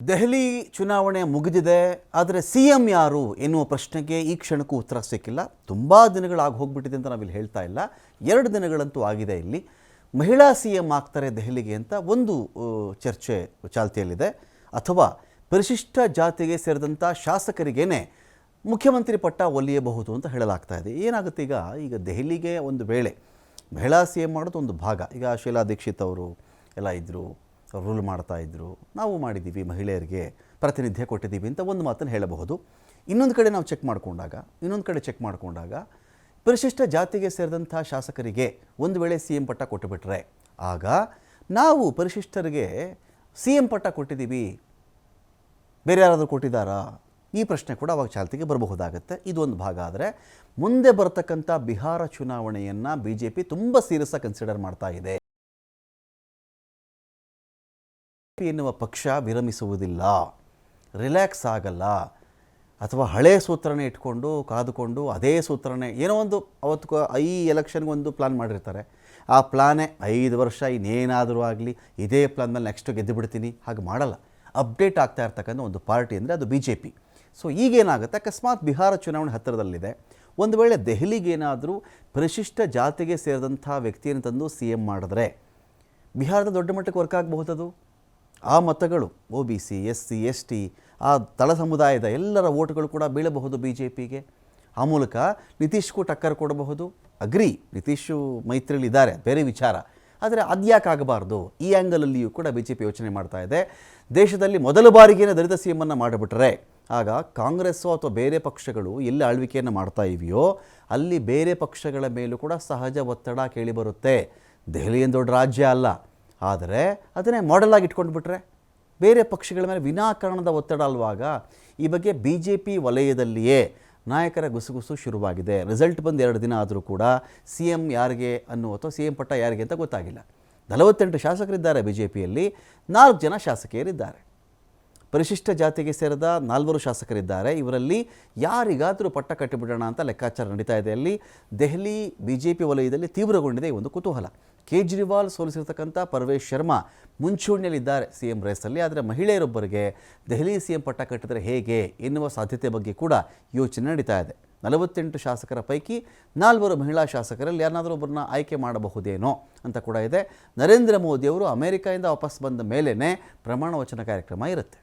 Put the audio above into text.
ದೆಹಲಿ ಚುನಾವಣೆ ಮುಗಿದಿದೆ. ಆದರೆ ಸಿ.ಎಂ ಯಾರು ಎನ್ನುವ ಪ್ರಶ್ನೆಗೆ ಈ ಕ್ಷಣಕ್ಕೂ ಉತ್ತರ ಸಿಕ್ಕಿಲ್ಲ. ತುಂಬ ದಿನಗಳಾಗಿ ಹೋಗ್ಬಿಟ್ಟಿದೆ ಅಂತ ನಾವಿಲ್ಲಿ ಹೇಳ್ತಾ ಇಲ್ಲ. 2 ದಿನಗಳಂತೂ ಆಗಿದೆ. ಇಲ್ಲಿ ಮಹಿಳಾ ಸಿ.ಎಂ ಆಗ್ತಾರೆ ದೆಹಲಿಗೆ ಅಂತ ಒಂದು ಚರ್ಚೆ ಚಾಲ್ತಿಯಲ್ಲಿದೆ. ಅಥವಾ ಪರಿಶಿಷ್ಟ ಜಾತಿಗೆ ಸೇರಿದಂಥ ಶಾಸಕರಿಗೇನೆ ಮುಖ್ಯಮಂತ್ರಿ ಪಟ್ಟ ಒಲಿಯಬಹುದು ಅಂತ ಹೇಳಲಾಗ್ತಾ ಇದೆ. ಏನಾಗುತ್ತೆ ಈಗ ದೆಹಲಿಗೆ ಒಂದು ವೇಳೆ ಮಹಿಳಾ ಸಿ.ಎಂ ಮಾಡೋದು ಒಂದು ಭಾಗ. ಈಗ ಶೀಲಾ ದೀಕ್ಷಿತ್ ಅವರು ಎಲ್ಲ ಇದ್ದರು, ರೂಲ್ ಮಾಡ್ತಾಯಿದ್ರು, ನಾವು ಮಾಡಿದ್ದೀವಿ, ಮಹಿಳೆಯರಿಗೆ ಪ್ರಾತಿನಿಧ್ಯ ಕೊಟ್ಟಿದ್ದೀವಿ ಅಂತ ಒಂದು ಮಾತನ್ನು ಹೇಳಬಹುದು. ಇನ್ನೊಂದು ಕಡೆ ನಾವು ಚೆಕ್ ಮಾಡಿಕೊಂಡಾಗ ಪರಿಶಿಷ್ಟ ಜಾತಿಗೆ ಸೇರಿದಂಥ ಶಾಸಕರಿಗೆ ಒಂದು ವೇಳೆ ಸಿ.ಎಂ ಪಟ್ಟ ಕೊಟ್ಟುಬಿಟ್ರೆ ಆಗ ನಾವು ಪರಿಶಿಷ್ಟರಿಗೆ ಸಿ.ಎಂ ಪಟ್ಟ ಕೊಟ್ಟಿದ್ದೀವಿ, ಬೇರೆ ಯಾರಾದರೂ ಕೊಟ್ಟಿದ್ದಾರಾ, ಈ ಪ್ರಶ್ನೆ ಕೂಡ ಅವಾಗ ಚಾಲ್ತಿಗೆ ಬರಬಹುದಾಗುತ್ತೆ. ಇದು ಒಂದು ಭಾಗ. ಆದರೆ ಮುಂದೆ ಬರತಕ್ಕಂಥ ಬಿಹಾರ ಚುನಾವಣೆಯನ್ನು BJP ತುಂಬ ಸೀರಿಯಸ್ ಆಗಿ ಕನ್ಸಿಡರ್ ಮಾಡ್ತಾ ಇದೆ. ಎನ್ನುವ ಪಕ್ಷ ವಿರಮಿಸುವುದಿಲ್ಲ, ರಿಲ್ಯಾಕ್ಸ್ ಆಗಲ್ಲ, ಅಥವಾ ಹಳೆ ಸೂತ್ರನೇ ಇಟ್ಕೊಂಡು ಕಾದುಕೊಂಡು ಅದೇ ಸೂತ್ರನೇ ಏನೋ ಒಂದು ಅವತ್ತು ಈ ಎಲೆಕ್ಷನ್ಗೆ ಒಂದು ಪ್ಲಾನ್ ಮಾಡಿರ್ತಾರೆ. ಆ ಪ್ಲಾನೇ 5 ವರ್ಷ ಇನ್ನೇನಾದರೂ ಆಗಲಿ ಇದೇ ಪ್ಲಾನ್ ಮೇಲೆ ನೆಕ್ಸ್ಟ್ ಗೆದ್ದು ಬಿಡ್ತೀನಿ, ಹಾಗೆ ಮಾಡಲ್ಲ. ಅಪ್ಡೇಟ್ ಆಗ್ತಾ ಇರ್ತಕ್ಕಂಥ ಒಂದು ಪಾರ್ಟಿ ಅಂದರೆ ಅದು BJP. ಸೊ ಈಗೇನಾಗುತ್ತೆ, ಅಕಸ್ಮಾತ್ ಬಿಹಾರ ಚುನಾವಣೆ ಹತ್ತಿರದಲ್ಲಿದೆ, ಒಂದು ವೇಳೆ ದೆಹಲಿಗೇನಾದರೂ ಪರಿಶಿಷ್ಟ ಜಾತಿಗೆ ಸೇರಿದಂಥ ವ್ಯಕ್ತಿಯನ್ನು ತಂದು ಸಿ.ಎಂ ಮಾಡಿದ್ರೆ ಬಿಹಾರದ ದೊಡ್ಡ ಮಟ್ಟಕ್ಕೆ ವರ್ಕ್ ಆಗಬಹುದದು. ಆ ಮತಗಳು OBC, SC, ST, ಆ ತಳ ಸಮುದಾಯದ ಎಲ್ಲರ ಓಟ್ಗಳು ಕೂಡ ಬೀಳಬಹುದು BJPಗೆ. ಆ ಮೂಲಕ ನಿತೀಶ್ಗೂ ಟಕ್ಕರ್ ಕೊಡಬಹುದು. ಅಗ್ರಿ, ನಿತೀಶು ಮೈತ್ರಿಲಿದ್ದಾರೆ, ಬೇರೆ ವಿಚಾರ. ಆದರೆ ಅದ್ಯಾಕಾಗಬಾರ್ದು, ಈ ಆ್ಯಂಗಲಲ್ಲಿಯೂ ಕೂಡ BJP ಯೋಚನೆ ಮಾಡ್ತಾ ಇದೆ. ದೇಶದಲ್ಲಿ ಮೊದಲ ಬಾರಿಗೇನೆ ದಲಿತ ಸಿ.ಎಂ ಅನ್ನು ಮಾಡಿಬಿಟ್ರೆ ಆಗ ಕಾಂಗ್ರೆಸ್ಸು ಅಥವಾ ಬೇರೆ ಪಕ್ಷಗಳು ಎಲ್ಲಿ ಆಳ್ವಿಕೆಯನ್ನು ಮಾಡ್ತಾ ಇವೆಯೋ ಅಲ್ಲಿ ಬೇರೆ ಪಕ್ಷಗಳ ಮೇಲೂ ಕೂಡ ಸಹಜ ಒತ್ತಡ ಕೇಳಿಬರುತ್ತೆ. ದೆಹಲಿ ಏನು ದೊಡ್ಡ ರಾಜ್ಯ ಅಲ್ಲ, ಆದರೆ ಅದನ್ನೇ ಮಾಡೆಲ್ ಆಗಿ ಇಟ್ಕೊಂಡು ಬಿಟ್ರೆ ಬೇರೆ ಪಕ್ಷಗಳ ಮೇಲೆ ವಿನಾಕಾರಣದ ಒತ್ತಡ ಅಲ್ವಾಗ. ಈ ಬಗ್ಗೆ BJP ವಲಯದಲ್ಲಿಯೇ ನಾಯಕರ ಗುಸುಗುಸು ಶುರುವಾಗಿದೆ. ರಿಸಲ್ಟ್ ಬಂದು 2 ದಿನ ಆದರೂ ಕೂಡ ಸಿ.ಎಂ ಯಾರಿಗೆ ಅಥವಾ ಸಿ.ಎಂ ಪಟ್ಟ ಯಾರಿಗೆ ಅಂತ ಗೊತ್ತಾಗಿಲ್ಲ. 48 ಶಾಸಕರಿದ್ದಾರೆ BJPಯಲ್ಲಿ, 4 ಜನ ಶಾಸಕಿಯರಿದ್ದಾರೆ. ಪರಿಶಿಷ್ಟ ಜಾತಿಗೆ ಸೇರಿದ 4 ಶಾಸಕರಿದ್ದಾರೆ. ಇವರಲ್ಲಿ ಯಾರಿಗಾದರೂ ಪಟ್ಟ ಕಟ್ಟಿಬಿಡೋಣ ಅಂತ ಲೆಕ್ಕಾಚಾರ ನಡೀತಾ ಇದೆ. ಅಲ್ಲಿ ದೆಹಲಿ BJP ವಲಯದಲ್ಲಿ ತೀವ್ರಗೊಂಡಿದೆ ಒಂದು ಕುತೂಹಲ. ಕೇಜ್ರಿವಾಲ್ ಸೋಲಿಸಿರ್ತಕ್ಕಂಥ ಪರ್ವೇಶ್ ಶರ್ಮಾ ಮುಂಚೂಣಿಯಲ್ಲಿದ್ದಾರೆ ಸಿ.ಎಂ ರೇಸಲ್ಲಿ. ಆದರೆ ಮಹಿಳೆಯರೊಬ್ಬರಿಗೆ ದೆಹಲಿ ಸಿ.ಎಂ ಪಟ್ಟ ಕಟ್ಟಿದರೆ ಹೇಗೆ ಎನ್ನುವ ಸಾಧ್ಯತೆ ಬಗ್ಗೆ ಕೂಡ ಯೋಚನೆ ನಡೀತಾ ಇದೆ. 48 ಶಾಸಕರ ಪೈಕಿ 4 ಮಹಿಳಾ ಶಾಸಕರಲ್ಲಿ ಯಾರನ್ನಾದರೂ ಒಬ್ಬರನ್ನ ಆಯ್ಕೆ ಮಾಡಬಹುದೇನೋ ಅಂತ ಕೂಡ ಇದೆ. ನರೇಂದ್ರ ಮೋದಿಯವರು ಅಮೆರಿಕೆಯಿಂದ ವಾಪಸ್ ಬಂದ ಮೇಲೇ ಪ್ರಮಾಣ ವಚನ ಕಾರ್ಯಕ್ರಮ ಇರುತ್ತೆ.